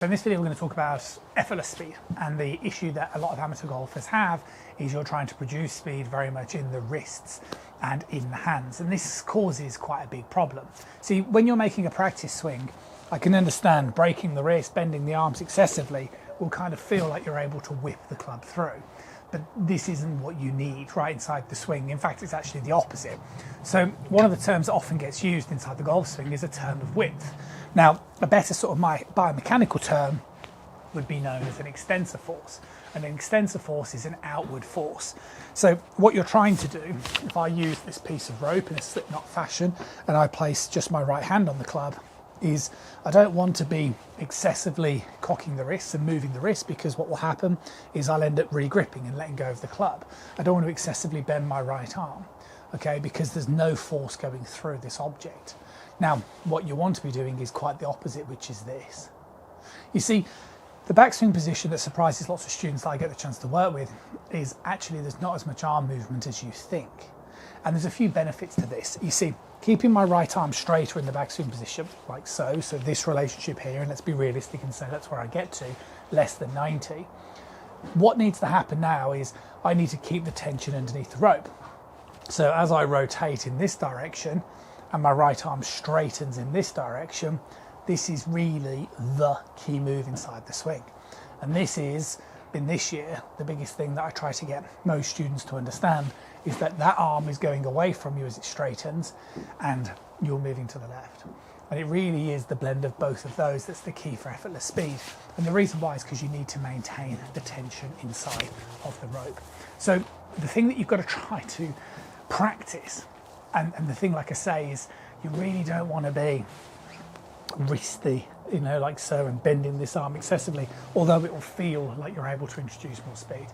So in this video we're going to talk about effortless speed, and the issue that a lot of amateur golfers have is you're trying to produce speed very much in the wrists and in the hands, and this causes quite a big problem. See, when you're making a practice swing, I can understand breaking the wrist, bending the arms excessively will kind of feel like you're able to whip the club through. But this isn't what you need right inside the swing. In fact, it's actually the opposite. So one of the terms that often gets used inside the golf swing is a term of width. Now, a better sort of biomechanical term would be known as an extensor force. And an extensor force is an outward force. So what you're trying to do, if I use this piece of rope in a slip knot fashion and I place just my right hand on the club, is I don't want to be excessively cocking the wrists and moving the wrist, because what will happen is I'll end up re-gripping and letting go of the club. I don't want to excessively bend my right arm, okay, because there's no force going through this object. Now, what you want to be doing is quite the opposite, which is this. You see, the backswing position that surprises lots of students that I get the chance to work with is actually there's not as much arm movement as you think. And there's a few benefits to this. You see, keeping my right arm straighter in the backswing position, like so this relationship here, and let's be realistic and say that's where I get to, less than 90. What needs to happen now is I need to keep the tension underneath the rope. So as I rotate in this direction and my right arm straightens in this direction, this is really the key move inside the swing. And this is, in this year, the biggest thing that I try to get most students to understand is that that arm is going away from you as it straightens and you're moving to the left. And it really is the blend of both of those that's the key for effortless speed. And the reason why is because you need to maintain the tension inside of the rope. So the thing that you've got to try to practice, and the thing, like I say, is you really don't want to be wristy, you know, like so, and bending this arm excessively, although it will feel like you're able to introduce more speed.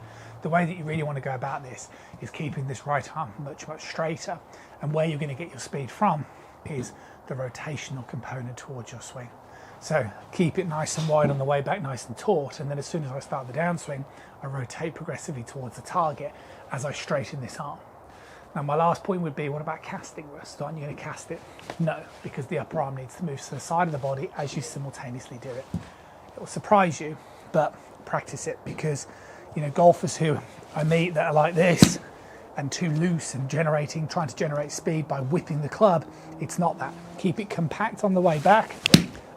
The way that you really want to go about this is keeping this right arm much, much straighter, and where you're going to get your speed from is the rotational component towards your swing. So keep it nice and wide on the way back, nice and taut, and then as soon as I start the downswing, I rotate progressively towards the target as I straighten this arm. Now my last point would be, what about casting wrist? Aren't you going to cast it? No, because the upper arm needs to move to the side of the body as you simultaneously do it. It will surprise you, but practice it, because you know, golfers who I meet that are like this and too loose and trying to generate speed by whipping the club, it's not that. Keep it compact on the way back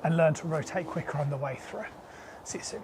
and learn to rotate quicker on the way through. See you soon.